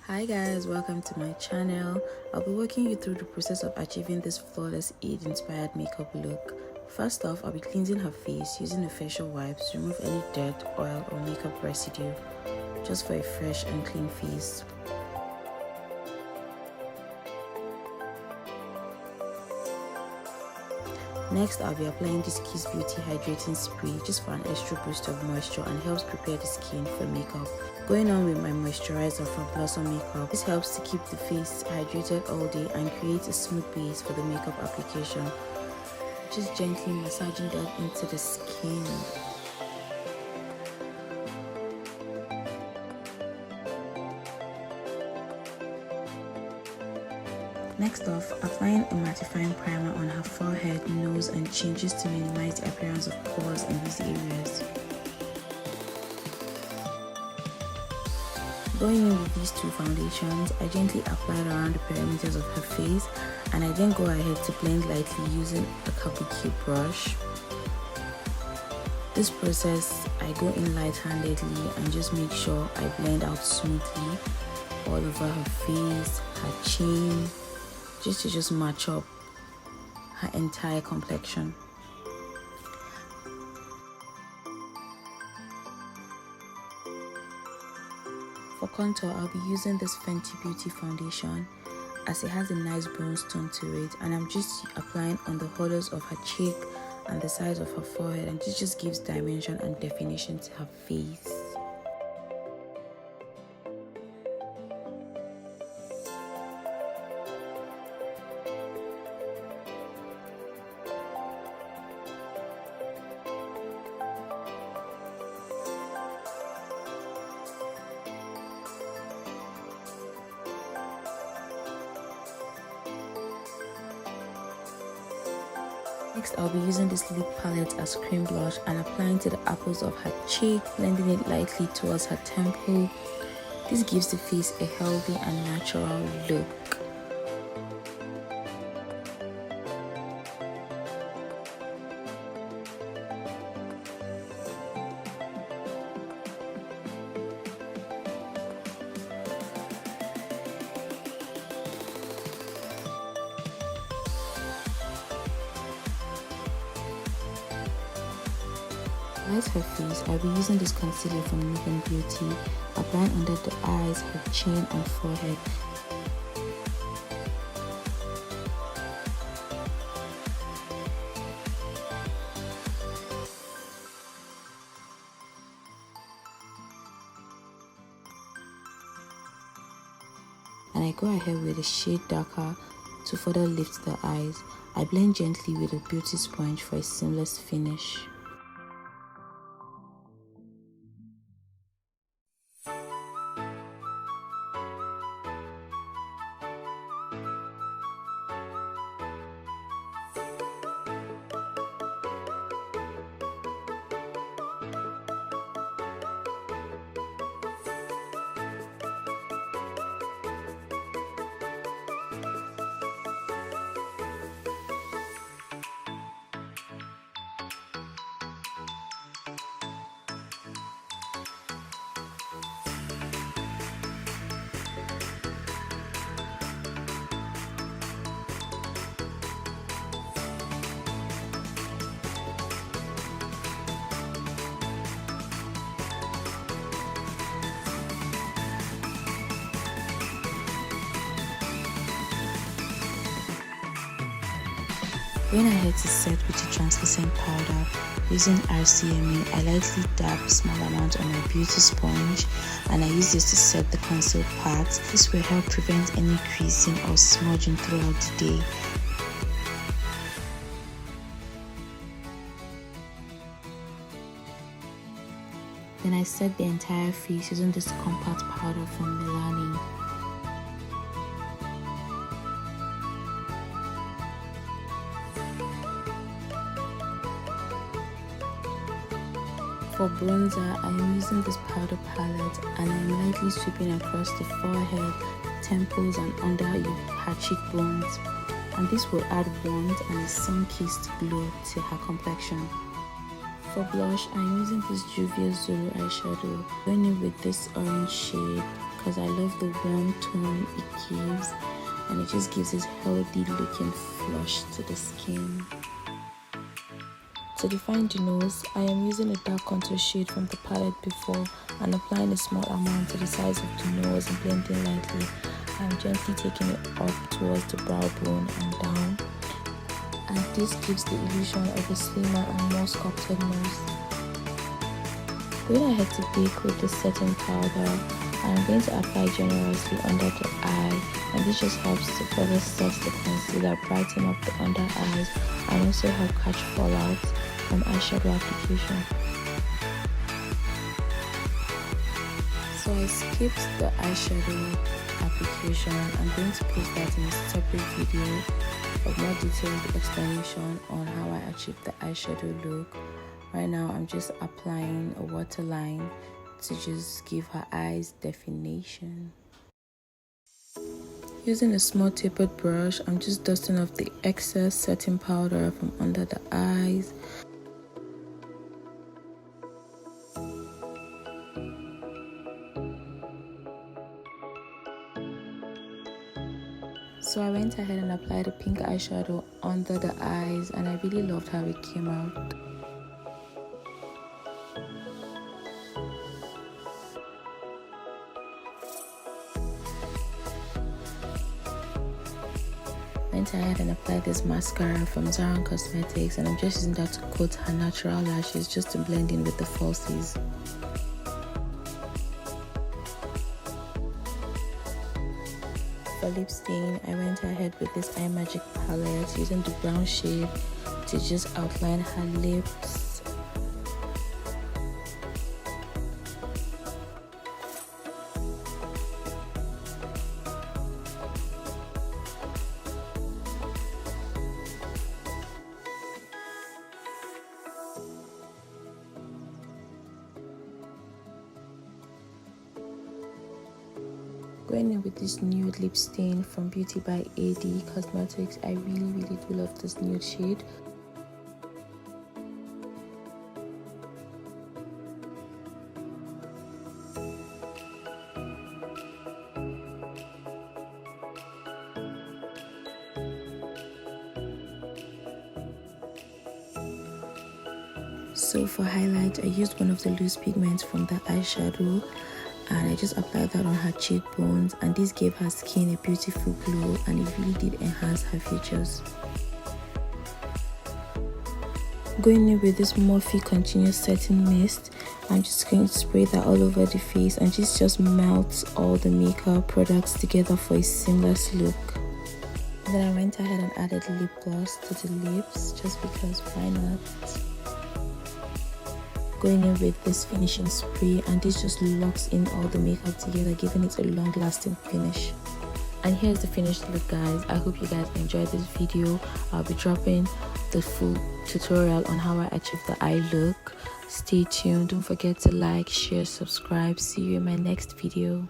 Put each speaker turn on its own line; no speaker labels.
Hi guys, welcome to my channel. I'll be walking you through the process of achieving this flawless Eid inspired makeup look. First off, I'll be cleansing her face using a facial wipes to remove any dirt, oil or makeup residue, just for a fresh and clean face. Next, I'll be applying this Kiss Beauty Hydrating Spray just for an extra boost of moisture and helps prepare the skin for makeup. Going on with my moisturizer from Blossom Makeup. This helps to keep the face hydrated all day and creates a smooth base for the makeup application. Just gently massaging that into the skin. Next off, applying a mattifying primer on her forehead, nose and chin just to minimize the appearance of pores in these areas. Going in with these two foundations, I gently applied around the perimeters of her face and I then go ahead to blend lightly using a kabuki brush. This process, I go in light-handedly and just make sure I blend out smoothly all over her face, her chin, just to match up her entire complexion. For contour, I'll be using this Fenty Beauty foundation as it has a nice bronze tone to it, and I'm just applying on the hollows of her cheek and the sides of her forehead, and this just gives dimension and definition to her face. Next, I'll be using this lip palette as cream blush and applying to the apples of her cheek, blending it lightly towards her temple. This gives the face a healthy and natural look. To highlight her face, I'll be using this concealer from Nuban Beauty, applying under the eyes, her chin and forehead. And I go ahead with a shade darker to further lift the eyes. I blend gently with a beauty sponge for a seamless finish. Going ahead to set with the translucent powder, using RCMA, I lightly dab a small amount on my beauty sponge and I use this to set the concealed parts. This will help prevent any creasing or smudging throughout the day. Then I set the entire face using this compact powder from Milani. For bronzer, I am using this powder palette and I am lightly sweeping across the forehead, temples and under her cheekbones, and this will add warmth and a sun-kissed glow to her complexion. For blush, I'm using this Juvias Zulu eyeshadow, going in with this orange shade because I love the warm tone it gives, and it just gives this healthy looking flush to the skin. To define the nose, I am using a dark contour shade from the palette before and applying a small amount to the sides of the nose and blending lightly. I am gently taking it up towards the brow bone and down, and this gives the illusion of a slimmer and more sculpted nose. Going ahead to bake with the setting powder, I am going to apply generously under the eye, and this just helps to further set the concealer, brighten up the under eyes, and also help catch fallout from eyeshadow application. So I skipped the eyeshadow application. I'm going to post that in a separate video of more detailed explanation on how I achieved the eyeshadow look. Right now I'm just applying a waterline to just give her eyes definition. Using a small tapered brush, I'm just dusting off the excess setting powder from under the eyes. So I went ahead and applied a pink eyeshadow under the eyes, and I really loved how it came out. Went ahead and applied this mascara from Zaron Cosmetics, and I'm just using that to coat her natural lashes just to blend in with the falsies. For lip stain, I went ahead with this Imagic palette using the brown shade to just outline her lips. Going in with this nude lip stain from Beauty by AD Cosmetics. I really do love this nude shade. So for highlight, I used one of the loose pigments from the eyeshadow, and I just applied that on her cheekbones, and this gave her skin a beautiful glow, and it really did enhance her features. Going in with this Morphe Continuous Setting Mist, I'm just going to spray that all over the face, and this just melts all the makeup products together for a seamless look. And then I went ahead and added lip gloss to the lips, just because why not? Going in with this finishing spray, and this just locks in all the makeup together, giving it a long lasting finish. And here's the finished look, guys. I hope you guys enjoyed this video. I'll be dropping the full tutorial on how I achieved the eye look. Stay tuned. Don't forget to like, share, subscribe. See you in my next video.